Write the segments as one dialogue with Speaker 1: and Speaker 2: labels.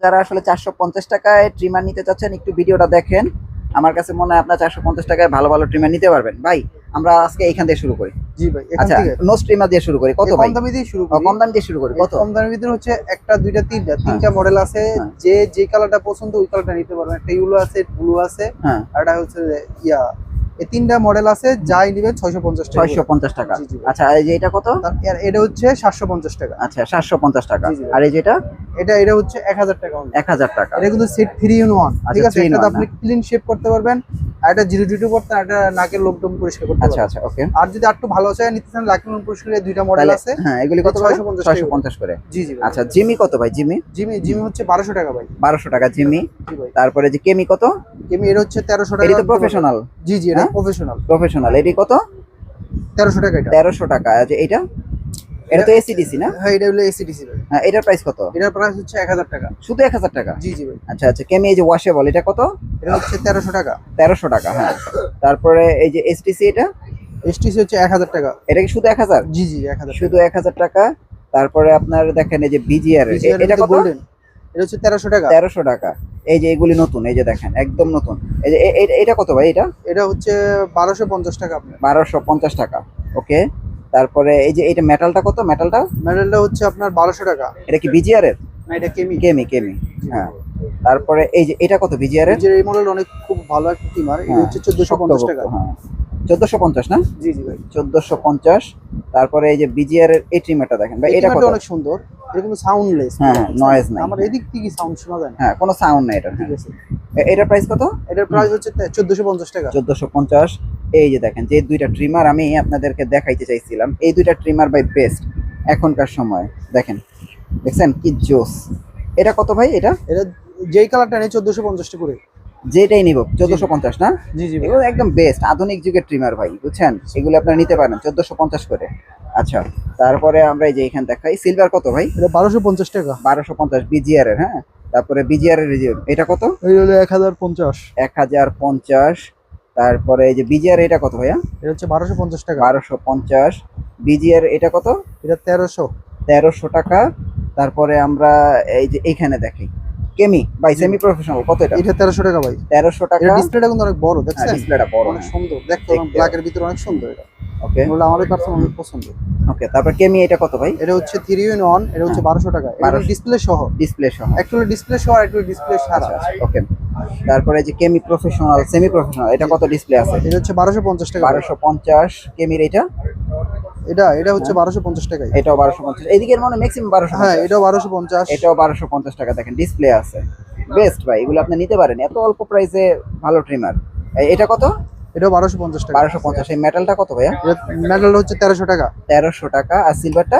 Speaker 1: যারা আসলে 450 টাকায় ট্রিমার নিতে চাচ্ছেন একটু ভিডিওটা দেখেন। আমার কাছে মনে হয় আপনার 450 টাকায় ভালো ভালো ট্রিমার নিতে পারবেন। ভাই আমরা আজকে এইখান থেকে শুরু করি।
Speaker 2: জি ভাই, এখান
Speaker 1: আচ্ছা,
Speaker 2: থেকে
Speaker 1: নোজ ট্রিমার দিয়ে শুরু করি। কত ভাই?
Speaker 2: কম দামি দিয়ে শুরু করি।
Speaker 1: কম দাম দিয়ে শুরু করি। কত?
Speaker 2: কম দামের ভিতরে হচ্ছে একটা, দুইটা, তিনটা
Speaker 1: হ্যাঁ।
Speaker 2: মডেল আছে।
Speaker 1: হ্যাঁ।
Speaker 2: যে কালারটা পছন্দ ওই কালারটা নিতে পারবেন। একটা ইউলো আছে, ব্লু আছে,
Speaker 1: হ্যাঁ,
Speaker 2: আর একটা হচ্ছে ইয়া। এই তিনটা মডেল আছে, যাই নিবেন 650 টাকা।
Speaker 1: 650 টাকা।
Speaker 2: জি, জি ভাই।
Speaker 1: আচ্ছা, এই যে এটা কত?
Speaker 2: এটা হচ্ছে 750 টাকা।
Speaker 1: আচ্ছা, 750 টাকা।
Speaker 2: জি, জি ভাই।
Speaker 1: আর এই যেটা
Speaker 2: এটা হচ্ছে 1000 টাকা only।
Speaker 1: 1000 টাকা।
Speaker 2: এটা কিন্তু সেট 3 in 1, ঠিক
Speaker 1: আচ্ছা,
Speaker 2: আছে?
Speaker 1: 3 in
Speaker 2: এটা
Speaker 1: 1
Speaker 2: আপনি ক্লিন শেভ করতে পারবেন, আর এটা 0 করতে, আর এটা নাকের লোকডম পরিষ্কার করতে
Speaker 1: আচ্ছা
Speaker 2: পারবেন।
Speaker 1: আচ্ছা, ওকে।
Speaker 2: আর যদি একটু ভালো চাই নিতে চান, লাকি লোন পরিষ্কারের দুইটা মডেল
Speaker 1: তাহলে
Speaker 2: আছে।
Speaker 1: হ্যাঁ, এগুলি কত?
Speaker 2: 650
Speaker 1: 650 করে।
Speaker 2: জি, জি ভাই।
Speaker 1: আচ্ছা, জিমি কত ভাই? জিমি
Speaker 2: জিমি হচ্ছে 1200 টাকা ভাই।
Speaker 1: 1200 টাকা জিমি।
Speaker 2: জি ভাই।
Speaker 1: তারপরে যে কেমি কত?
Speaker 2: কেমি এটা হচ্ছে 1300 টাকা।
Speaker 1: এটা তো প্রফেশনাল।
Speaker 2: জি, জি, এটা
Speaker 1: হ্যাঁ?
Speaker 2: প্রফেশনাল।
Speaker 1: প্রফেশনাল। এটি কত?
Speaker 2: 1300 টাকা এটা।
Speaker 1: 1300 টাকা। যে এটা এটা তো এসিডিসি না?
Speaker 2: হ্যাঁ, এটা হলো এসিডিসি ভাই।
Speaker 1: হ্যাঁ, এটার প্রাইস কত?
Speaker 2: এটার প্রাইস হচ্ছে 1000 টাকা।
Speaker 1: শুধু 1000 টাকা?
Speaker 2: জি, জি ভাই।
Speaker 1: আচ্ছা আচ্ছা, কেমি এই যে ওয়াশেবল এটা কত?
Speaker 2: এটা হচ্ছে 1300 টাকা।
Speaker 1: 1300 টাকা। হ্যাঁ। তারপরে এই যে এসটিসি এটা
Speaker 2: এসটিসি হচ্ছে 1000 টাকা।
Speaker 1: এটা কি শুধু 1000?
Speaker 2: জি, জি, 1000
Speaker 1: শুধু 1000 টাকা। তারপরে আপনার দেখেন এই যে বিজিআর এটা কত?
Speaker 2: গোল্ডেন এটা হচ্ছে 1300 টাকা।
Speaker 1: 1300 টাকা। এই যে এগুলি নতুন, এই যে দেখেন একদম নতুন। এই যে এটা কত ভাই? এটা
Speaker 2: এটা হচ্ছে 1250 টাকা আপনার।
Speaker 1: 1250 টাকা। ওকে। তারপরে এই যে এটা মেটালটা কত? মেটালটা
Speaker 2: মেডেলটা হচ্ছে আপনার 1200 টাকা।
Speaker 1: এটা কি বিজিআর এর?
Speaker 2: না, এটা কেমি।
Speaker 1: কেমি কেমি। হ্যাঁ। তারপরে এই যে এটা কত বিজিআর এর?
Speaker 2: এই মডেল অনেক খুব ভালো একটা টিমার। এটা
Speaker 1: হ্যাঁ,
Speaker 2: হচ্ছে 1450 টাকা।
Speaker 1: হ্যাঁ, 1450 না?
Speaker 2: জি, জি ভাই।
Speaker 1: 1450। তারপরে এই যে বিজিআর এর এই ট্রিমারটা দেখেন ভাই, এটা কত?
Speaker 2: অনেক সুন্দর। এটা কিন্তু সাউন্ডলেস।
Speaker 1: হ্যাঁ, নয়েজ নাই।
Speaker 2: আমার এদিক থেকে সাউন্ড শোনা যায় না।
Speaker 1: হ্যাঁ, কোনো সাউন্ড নাই এটা।
Speaker 2: ঠিক আছে।
Speaker 1: এটার প্রাইস কত?
Speaker 2: এটার প্রাইস হচ্ছে 1450 টাকা।
Speaker 1: 1450। এই যে দেখেন যে দুইটা ট্রিমার আমি আপনাদেরকে দেখাইতে চাইছিলাম, এই দুইটা ট্রিমার বাই বেস্ট এখনকার সময়। দেখেন, দেখছেন কি জোস। এটা কত ভাই? এটা
Speaker 2: এটা যেই কালারটা নেই 1450 টাকা করে।
Speaker 1: যেটাই নিব 1450 না?
Speaker 2: জি, জি ভাই।
Speaker 1: এগুলো একদম বেস্ট আধুনিক যুগের ট্রিমার ভাই, বুঝছেন? এগুলো আপনারা নিতে পারেন 1450 করে। আচ্ছা, তারপরে আমরা এই যে এখানে দেখাই সিলভার কত ভাই?
Speaker 2: এটা 1250 টাকা।
Speaker 1: 1250 বিজিআর এর। হ্যাঁ। তারপরে বিজিআর এর এটা কত?
Speaker 2: এই হলো 1050।
Speaker 1: 1050। তারপরে এই যে বিজিআর এটা কত ভাইয়া?
Speaker 2: এটা হচ্ছে 1250 টাকা।
Speaker 1: 1250। বিজিআর এটা কত?
Speaker 2: এটা 1300।
Speaker 1: 1300 টাকা। তারপরে আমরা এই যে এইখানে দেখি কেমি ভাই সেমি প্রফেশনাল কত এটা?
Speaker 2: এটা 1300 টাকা ভাই।
Speaker 1: 1300 টাকা।
Speaker 2: এটা ডিসপ্লেটা কিন্তু অনেক বড়, দেখছেন?
Speaker 1: ডিসপ্লেটা বড়,
Speaker 2: অনেক
Speaker 1: হ্যাঁ।
Speaker 2: সুন্দর দেখতে,
Speaker 1: দেখতে।
Speaker 2: ব্ল্যাক এর ভিতরে অনেক সুন্দর এটা।
Speaker 1: ওকে
Speaker 2: বলে আমাদের পার্সোনাল অনেক পছন্দ।
Speaker 1: ওকে। তারপর কেমি এটা কত ভাই?
Speaker 2: এটা হচ্ছে 3 in 1। এটা হচ্ছে 1200 টাকা। এটা
Speaker 1: 1200
Speaker 2: ডিসপ্লে সহ।
Speaker 1: ডিসপ্লে সহ।
Speaker 2: অ্যাকচুয়ালি ডিসপ্লে সহ আর একটু ডিসপ্লে ছাড়া।
Speaker 1: ওকে। তারপরে যে কেমি প্রফেশনাল সেমি প্রফেশনাল এটা কত ডিসপ্লে আছে?
Speaker 2: এটা হচ্ছে 1250 টাকা।
Speaker 1: 1250 কেমির এটা?
Speaker 2: এটা হচ্ছে 1250 টাকা।
Speaker 1: এটাও 1250। এদিকের মানে ম্যাক্সিমাম 1250।
Speaker 2: হ্যাঁ, এটাও 1250।
Speaker 1: এটাও 1250 টাকা। দেখেন ডিসপ্লে আছে, বেস্ট ভাই, এগুলো আপনি নিতে পারেন এত অল্প প্রাইসে ভালো ট্রিমার। এটা কত?
Speaker 2: এটাও 1250 টাকা।
Speaker 1: 1250। এই মেটালটা কত ভাইয়া?
Speaker 2: মেটাল হচ্ছে 1300 টাকা।
Speaker 1: 1300 টাকা। আর সিলভারটা?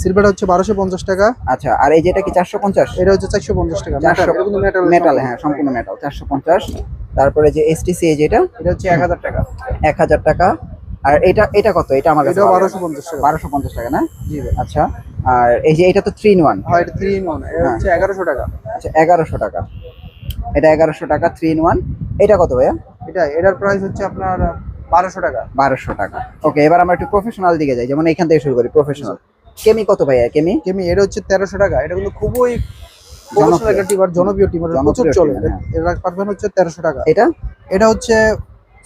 Speaker 2: সিলভারটা হচ্ছে 1250 টাকা।
Speaker 1: আচ্ছা, আর এই যেটা কি 450?
Speaker 2: এটা হচ্ছে 450 টাকা। মেটাল
Speaker 1: মেটাল, হ্যাঁ, সম্পূর্ণ মেটাল। 450। তারপরে যে এসটিসি এই যেটা?
Speaker 2: এটা হচ্ছে 1000 টাকা।
Speaker 1: 1000 টাকা। আর এটা কত? এটা আমার কাছে
Speaker 2: এটাও 1250 টাকা।
Speaker 1: 1250 টাকা না?
Speaker 2: জি ভাই।
Speaker 1: আচ্ছা। আর এই যে এটা তো 3 in 1।
Speaker 2: হ্যাঁ, এটা 3 in 1। এটা হচ্ছে 1100 টাকা।
Speaker 1: আচ্ছা, 1100 টাকা। এটা 1100 টাকা 3 in 1। এটা কত ভাইয়া?
Speaker 2: এটার প্রাইস হচ্ছে আপনার 1200 টাকা।
Speaker 1: 1200 টাকা। ওকে, এবার আমরা একটু প্রফেশনাল দিকে যাই, যেমন এখান থেকে শুরু করি। প্রফেশনাল কেমি কত ভাইয়া? কেমি
Speaker 2: এটা হচ্ছে 1300 টাকা। এটা কিন্তু খুবই প্রফেশনাল একটা টিমার, জনপ্রিয় টিমার, প্রচুর চলে। এর পারবেন হচ্ছে 1300 টাকা। এটা হচ্ছে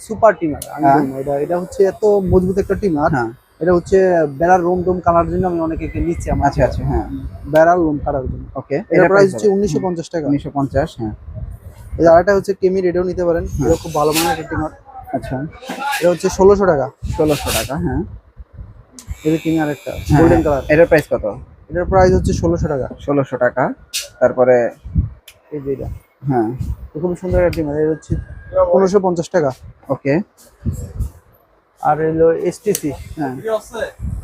Speaker 2: সুপার টিমার। আমি বলবো এটা হচ্ছে এত মজবুত একটা টিমার।
Speaker 1: হ্যাঁ।
Speaker 2: এটা হচ্ছে বেড়ার রুম টুম কালার জন্য আমি অনেকে নিচ্ছি আমার।
Speaker 1: আচ্ছা আচ্ছা, হ্যাঁ।
Speaker 2: বেড়ার রুম কালার জন্য।
Speaker 1: ওকে।
Speaker 2: এটার প্রাইস হচ্ছে 1950 টাকা।
Speaker 1: 1950। হ্যাঁ।
Speaker 2: এই আরেকটা হচ্ছে কেমির, এটাও নিতে পারেন। এটা খুব ভালো মানের একটা টিমার।
Speaker 1: আচ্ছা,
Speaker 2: এটা হচ্ছে 1600 টাকা।
Speaker 1: 1600 টাকা। হ্যাঁ।
Speaker 2: এটা কেমি আরেকটা গোল্ডেন কালার।
Speaker 1: এটার প্রাইস কত?
Speaker 2: এটার প্রাইস হচ্ছে 1600 টাকা।
Speaker 1: 1600 টাকা। তারপরে
Speaker 2: এই যে এটা,
Speaker 1: হ্যাঁ,
Speaker 2: খুব সুন্দর একটা টিমার। এটা হচ্ছে 1550 টাকা।
Speaker 1: ওকে।
Speaker 2: আর হলো এসটিসি।
Speaker 1: হ্যাঁ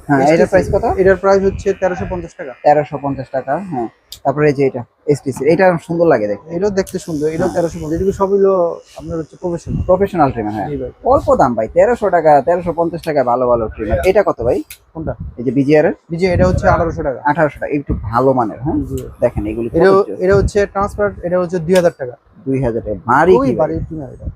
Speaker 1: হ্যাঁ, এটার প্রাইস কত?
Speaker 2: এটার প্রাইস হচ্ছে 1350 টাকা।
Speaker 1: 1350 টাকা। হ্যাঁ। তারপরে এই যে এটা এসটিসি, এটা সুন্দর লাগে দেখতে।
Speaker 2: এটাও দেখতে সুন্দর। এটাও 1350। এগুলো সব হলো আপনার হচ্ছে
Speaker 1: প্রফেশনাল ট্রিমার। হ্যাঁ,
Speaker 2: জি ভাই।
Speaker 1: অল্প দাম ভাই, 1300 টাকা 1350 টাকা ভালো ভালো ট্রিমার। এটা কত ভাই?
Speaker 2: কোনটা?
Speaker 1: এই যে বিজিআর এর
Speaker 2: এটা হচ্ছে 1800 টাকা।
Speaker 1: 1800 টাকা, একটু ভালো মানের। হ্যাঁ,
Speaker 2: জি।
Speaker 1: দেখেন এগুলি
Speaker 2: এটা হচ্ছে ট্রান্সফার। এটা হচ্ছে 2000 টাকা।
Speaker 1: 2000 টাকা ভারী কি ভাই?
Speaker 2: ভারী টিমার এটা।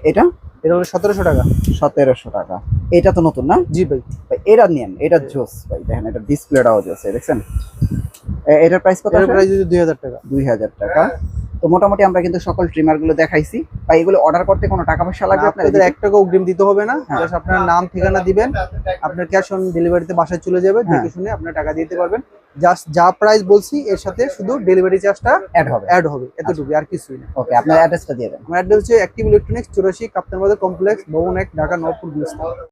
Speaker 1: এটা
Speaker 2: হলো 1700 টাকা।
Speaker 1: 1700 টাকা। এটা তো নতুন না?
Speaker 2: জি ভাই।
Speaker 1: ভাই এটা নিয়েন, এটা জোস ভাই, দেখেন এটা ডিসপ্লেটাও জোস, দেখছেন? এটার প্রাইস কত?
Speaker 2: এর প্রাইস হচ্ছে 2000 টাকা।
Speaker 1: 2000 টাকা। তো মোটামুটি আমরা কিন্তু সকল ট্রিমার গুলো দেখাইছি। ভাই এগুলো অর্ডার করতে কোনো টাকা পয়সা লাগবে আপনাদের?
Speaker 2: আপনাদের 1 টাকা অগ্রিম দিতে হবে না,
Speaker 1: হ্যাঁ।
Speaker 2: জাস্ট আপনার নাম ঠিকানা দিবেন, আপনার ক্যাশ অন ডেলিভারিতে বাসায় চলে যাবে,
Speaker 1: হ্যাঁ।
Speaker 2: দেখে শুনে আপনার টাকা দিতে পারবেন। জাস্ট যা প্রাইস বলছি এর সাথে শুধু ডেলিভারি চার্জটা
Speaker 1: অ্যাড হবে।
Speaker 2: হবে, এতটুকু, আর কিছুই না।
Speaker 1: ওকে, আপনার অ্যাড্রেসটা দিয়ে দেন।
Speaker 2: আমার অ্যাড্রেস হচ্ছে অ্যাক্টিভ ইলেকট্রনিক্স, 84 কাপ্তান বাজার কমপ্লেক্স, ভবন 1, ঢাকা, নবপুর, গুলিস্তান।